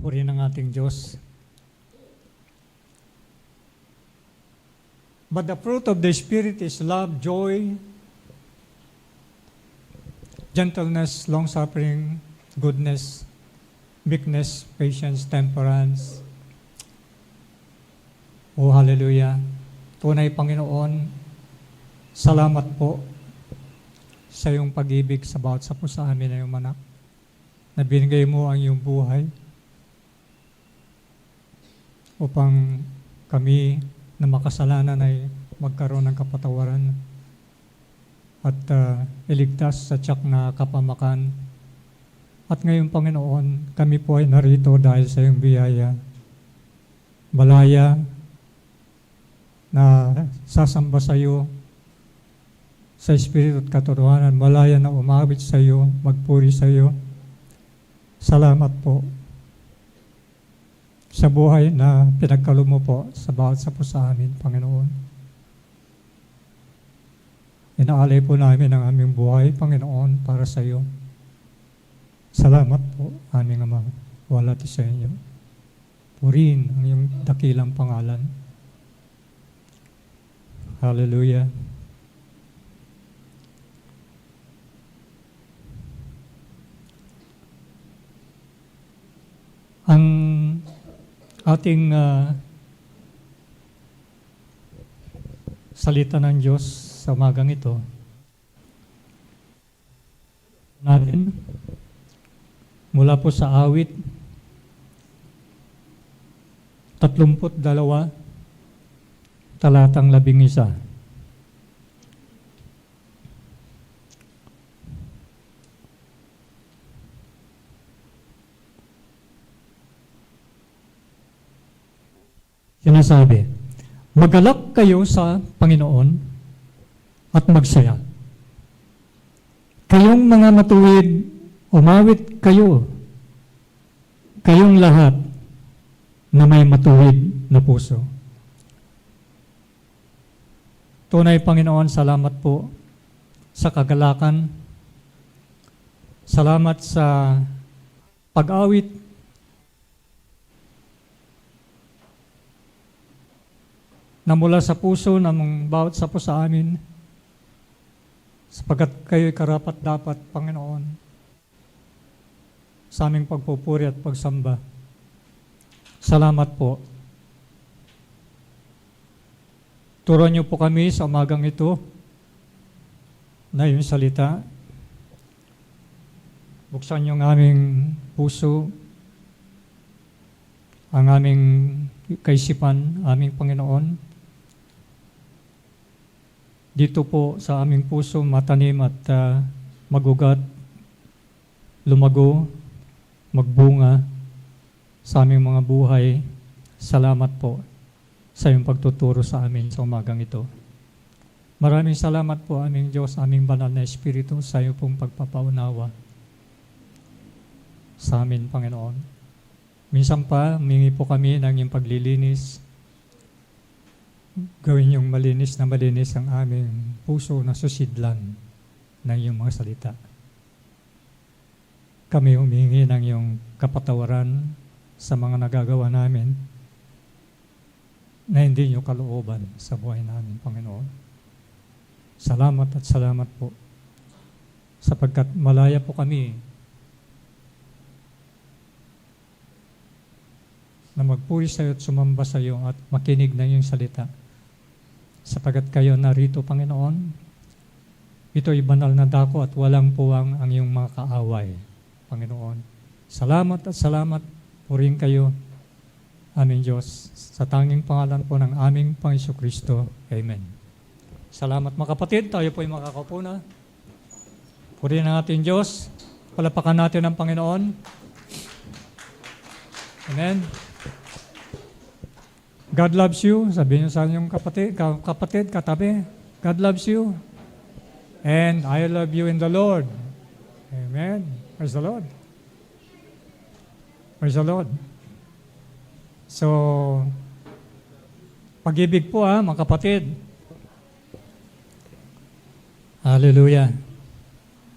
Purihin ang ating Diyos. But the fruit of the Spirit is love, joy, gentleness, long-suffering, goodness, meekness, patience, temperance. Oh, hallelujah. Tunay, Panginoon, salamat po sa iyong pag-ibig sa bawat sa po sa amin na iyong anak, na binigay mo ang iyong buhay upang kami na makasalanan ay magkaroon ng kapatawaran at iligtas sa tiyak na kapamakan. At ngayon, Panginoon, kami po ay narito dahil sa iyong biyaya. Malaya na sasamba sa iyo sa Espiritu at katotohanan, malaya na umawit sa iyo, magpuri sa iyo. Salamat po sa buhay na pinagkaloob mo po sa bawat sa po sa amin, Panginoon. Inaalay po namin ang aming buhay, Panginoon, para sa iyo. Salamat po, aming Ama, walati sa inyo. Purihin ang iyong dakilang pangalan. Hallelujah. Ang ating salita ng Diyos sa umagang ito natin mula po sa awit 32, talatang 11. Sinasabi, magalak kayo sa Panginoon at magsaya. Kayong mga matuwid, umawit kayo. Kayong lahat na may matuwid na puso. Tunay, Panginoon, salamat po sa kagalakan. Salamat sa pag-awit na mula sa puso ng bawat sa po sa amin, sapagkat kayo'y karapat-dapat, Panginoon, sa aming pagpupuri at pagsamba. Salamat po. Turuan niyo po kami sa umagang ito na yung salita. Buksan niyo ang aming puso, ang aming kaisipan, aming Panginoon. Dito po sa aming puso matanim at magugat, lumago, magbunga sa aming mga buhay. Salamat po sa iyong pagtuturo sa amin sa umagang ito. Maraming salamat po aming Diyos, aming banal na Espiritu sa iyong pong pagpapaunawa sa amin, Panginoon. Minsan pa, humingi po kami ng iyong paglilinis. Gawin yung malinis ang aming puso na susidlan ng iyong mga salita. Kami humingi ng iyong kapatawaran sa mga nagagawa namin na hindi niyo kalooban sa buhay namin, Panginoon. Salamat at salamat po sapagkat malaya po kami na magpuri sa iyo at sumamba sa iyo at makinig ng iyong salita. Sapagkat kayo narito, Panginoon, ito'y banal na dako at walang puwang ang iyong mga kaaway, Panginoon. Salamat at salamat, purihin kayo, aming Diyos, sa tanging pangalan po ng aming Panginoon Kristo. Amen. Salamat mga kapatid, tayo po'y makakaupo na. Purihin ang ating Diyos, palapakan natin ang Panginoon. Amen. God loves you. Sabihin niyo sa inyong kapatid, katabi. God loves you. And I love you in the Lord. Amen. Praise the Lord. Praise the Lord. So, pag-ibig po mga kapatid. Hallelujah.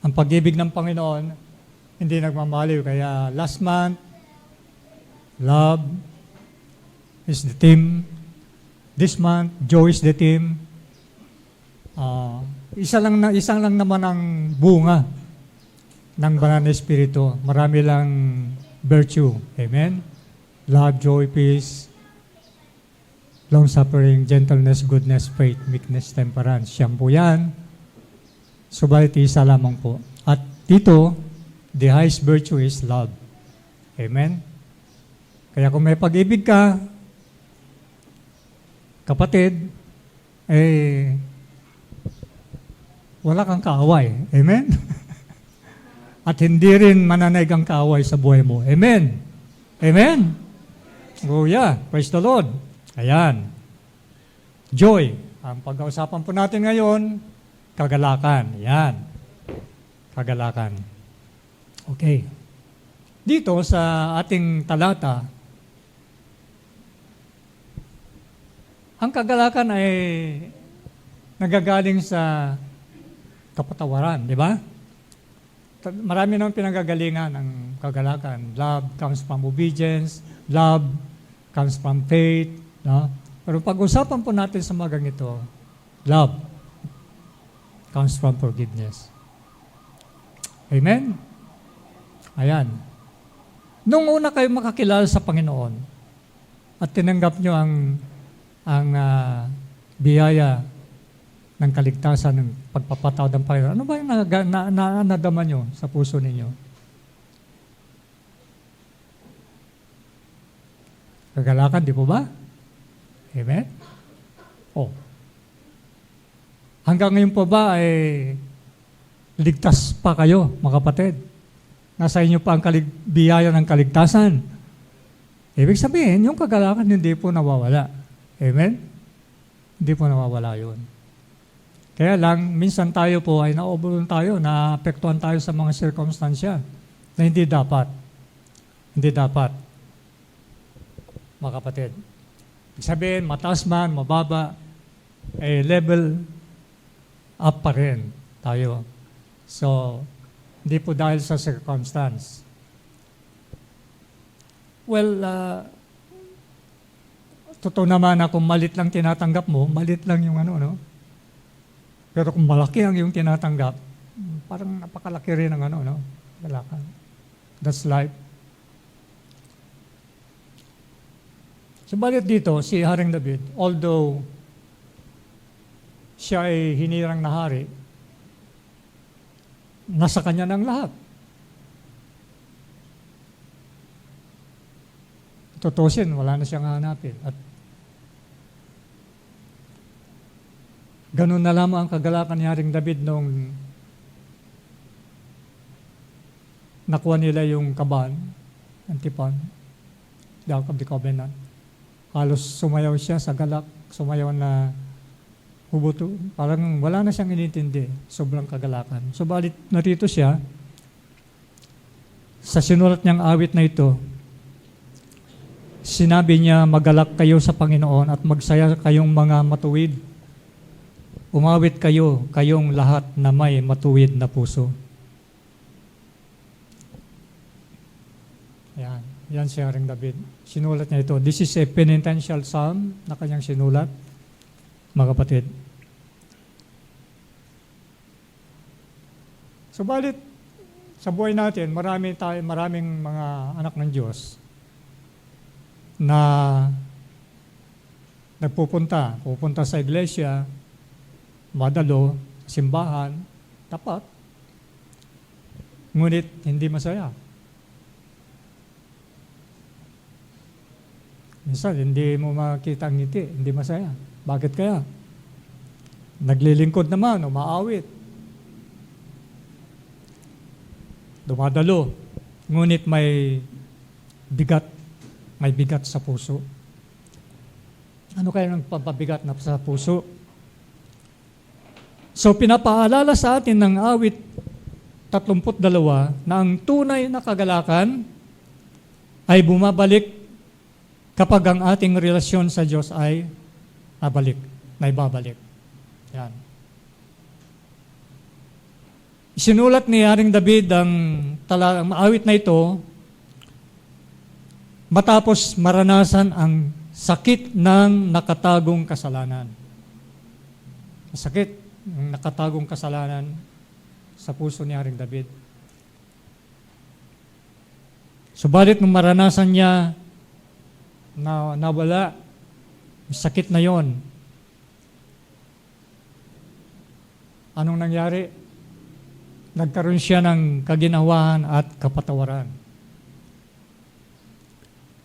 Ang pag-ibig ng Panginoon, hindi nagmamaliw. Kaya last month, Love is the theme. This month, joy is the theme. Isang lang naman ang bunga ng banal na Espiritu. Marami lang virtue. Amen? Love, joy, peace, long-suffering, gentleness, goodness, faith, meekness, temperance. Siyam po yan. Subalit isa lamang po. At dito, the highest virtue is love. Amen? Kaya kung may pag-ibig ka, kapatid, wala kang kaaway. Amen? At hindi rin mananaig ang kaaway sa buhay mo. Amen? Amen? Oh yeah, praise the Lord. Ayan. Joy. Ang pag-uusapan po natin ngayon, kagalakan. Ayan. Kagalakan. Okay. Dito sa ating talata, ang kagalakan ay nagagaling sa kapatawaran, di ba? Marami nang pinanggagalingan ng kagalakan. Love comes from obedience, love comes from faith, no? Pero pag-usapan po natin sa magang ito, love comes from forgiveness. Amen? Ayan. Nung una kayo makakilala sa Panginoon at tinanggap nyo ang biyaya ng kaligtasan, ng pagpapatawad ng Panginoon, ano ba yung nadama nyo sa puso ninyo? Kagalakan, di po ba? Amen? Oh. Hanggang ngayon po ba ay ligtas pa kayo, mga kapatid? Nasa inyo pa ang biyaya ng kaligtasan. Ibig sabihin, yung kagalakan hindi po nawawala. Amen? Hindi po nawawala yun. Kaya lang, minsan tayo po ay naobulon tayo, naapektuhan tayo sa mga sirkumstansya na hindi dapat. Hindi dapat. Mga kapatid. Ibig sabihin, mataas man, mababa, level up pa rin tayo. So, hindi po dahil sa circumstance. Well, totoo naman na kung malit lang tinatanggap mo, malit lang yung no? Pero kung malaki ang yung tinatanggap, parang napakalaki rin ang no? Galakan. That's life. Subalit dito, si Haring David, although siya ay hinirang na hari, nasa kanya ng lahat. Tutusin, wala na siyang hanapin. At ganun na lamang ang kagalakan ni Haring David nung nakuha nila yung kaban, Antipan, the Ark of the Covenant. Halos sumayaw siya sa galak, sumayaw na hubuto. Parang wala na siyang inintindi. Sobrang kagalakan. Subalit narito siya, sa sinulat niyang awit na ito, sinabi niya, magalak kayo sa Panginoon at magsaya kayong mga matuwid. Umawit kayo, kayong lahat na may matuwid na puso. Yan. Yan si Haring David. Sinulat niya ito. This is a penitential psalm na kanyang sinulat, mga kapatid. Subalit, sa buhay natin, maraming mga anak ng Diyos na pupunta sa iglesia, madalo, simbahan, tapat, ngunit hindi masaya. Minsan, hindi mo makita ang ngiti, hindi masaya. Bakit kaya? Naglilingkod naman, umaawit. Dumadalo. Ngunit may bigat sa puso. Ano kaya ng pampabigat na sa puso? So, pinapaalala sa atin ng awit 32 na ang tunay na kagalakan ay bumabalik kapag ang ating relasyon sa Diyos ay naibabalik. Yan. Sinulat ni Haring David ang awit na ito matapos maranasan ang sakit ng nakatagong kasalanan. Sakit ng nakatagong kasalanan sa puso ni Haring David. Subalit nung maranasan niya na nawala, sakit na yon, anong nangyari? Nagkaroon siya ng kaginawahan at kapatawaran.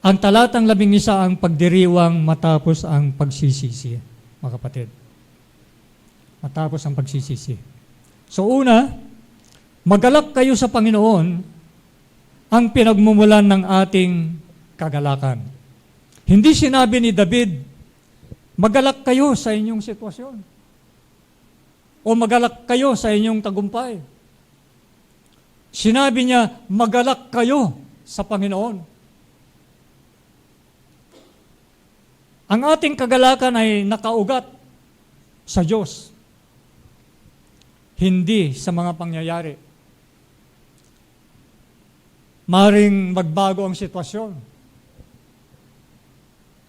Ang talatang 11 ang pagdiriwang matapos ang pagsisisi, mga kapatid. Matapos ang pagsisisi. So una, magalak kayo sa Panginoon ang pinagmumulan ng ating kagalakan. Hindi sinabi ni David, magalak kayo sa inyong sitwasyon. O magalak kayo sa inyong tagumpay. Sinabi niya, magalak kayo sa Panginoon. Ang ating kagalakan ay nakaugat sa Diyos, hindi sa mga pangyayari. Maring magbago ang sitwasyon.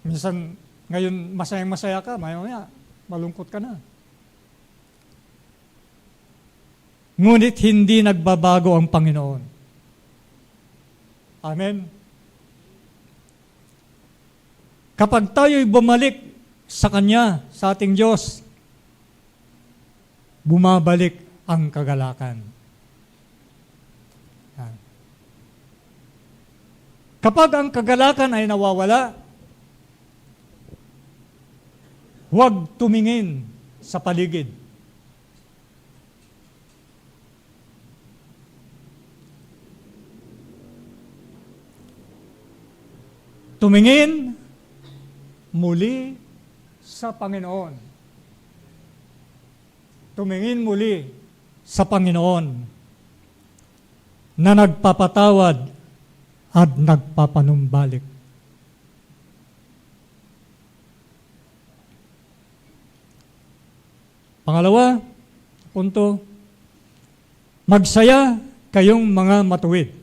Minsan, ngayon masayang-masaya ka, maya-maya, malungkot ka na. Ngunit hindi nagbabago ang Panginoon. Amen. Kapag tayo'y bumalik sa Kanya, sa ating Diyos, bumabalik ang kagalakan. Kapag ang kagalakan ay nawawala, huwag tumingin sa paligid. Tumingin muli sa Panginoon. Tumingin muli sa Panginoon na nagpapatawad at nagpapanumbalik. Pangalawa, punto, magsaya kayong mga matuwid.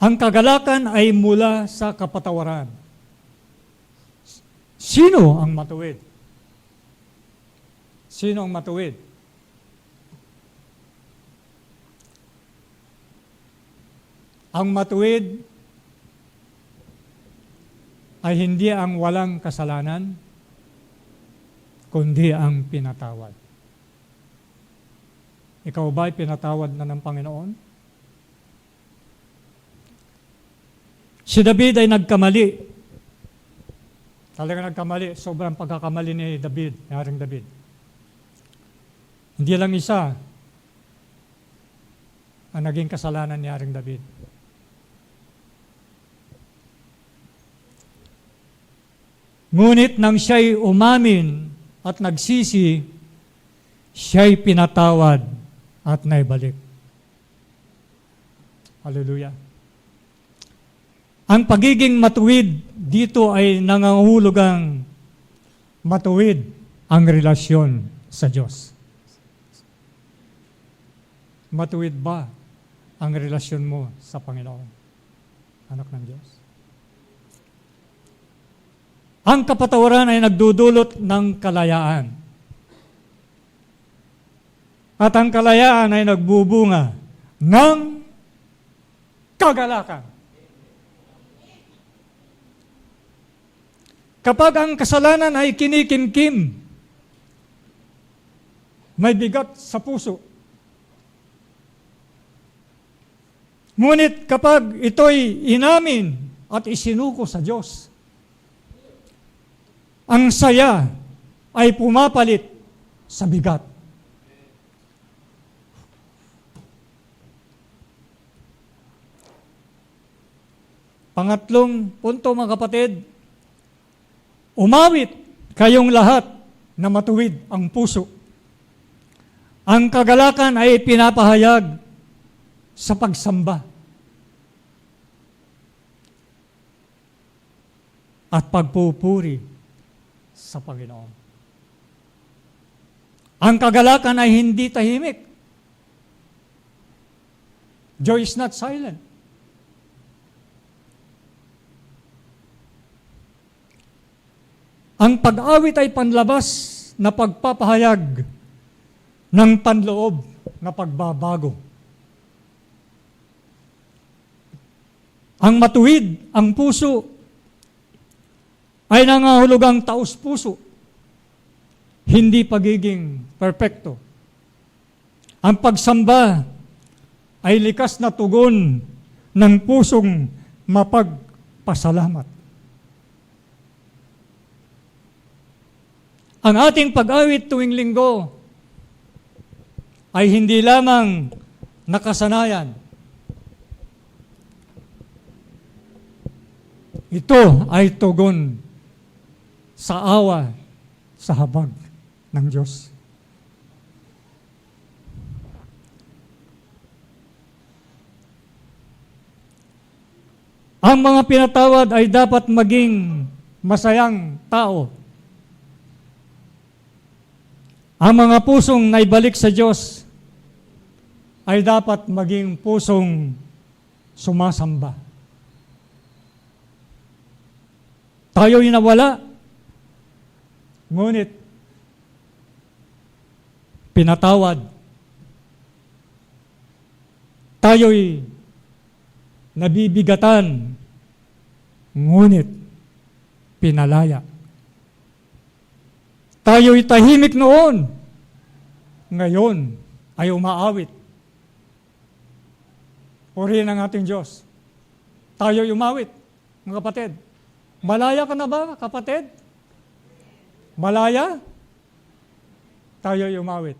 Ang kagalakan ay mula sa kapatawaran. Sino ang matuwid? Sino ang matuwid? Ang matuwid ay hindi ang walang kasalanan, kundi ang pinatawad. Ikaw ba'y pinatawad na ng Panginoon? Si David ay nagkamali. Talaga nagkamali. Sobrang pagkakamali ni David, ni Haring David. Hindi lang isa ang naging kasalanan ni Haring David. Ngunit nang siya'y umamin at nagsisi, siya'y pinatawad at naibalik. Hallelujah. Ang pagiging matuwid dito ay nangangahulugang matuwid ang relasyon sa Diyos. Matuwid ba ang relasyon mo sa Panginoon, anak ng Diyos? Ang kapatawaran ay nagdudulot ng kalayaan. At ang kalayaan ay nagbubunga ng kagalakan. Kapag ang kasalanan ay kinikimkim, may bigat sa puso. Ngunit kapag ito'y inamin at isinuko sa Diyos, ang saya ay pumapalit sa bigat. Pangatlong punto, mga kapatid, umawit kayong lahat na matuwid ang puso. Ang kagalakan ay pinapahayag sa pagsamba at pagpupuri sa Panginoon. Ang kagalakan ay hindi tahimik. Joy is not silent. Ang pag-awit ay panlabas na pagpapahayag ng panloob na pagbabago. Ang matuwid, ang puso, ay nangahulugang taos-puso, hindi pagiging perpekto. Ang pagsamba ay likas na tugon ng pusong mapagpasalamat. Ang ating pag-awit tuwing linggo ay hindi lamang nakasanayan. Ito ay tugon sa awa sa habag ng Diyos. Ang mga pinatawad ay dapat maging masayang tao. Ang mga pusong naibalik sa Diyos ay dapat maging pusong sumasamba. Tayo'y nawala, ngunit pinatawad. Tayo'y nabibigatan, ngunit pinalaya. Tayo'y tahimik noon, ngayon ay umaawit. Purihin ang ating Diyos. Tayo'y umawit, mga kapatid. Malaya ka na ba, kapatid? Malaya? Tayo'y umawit.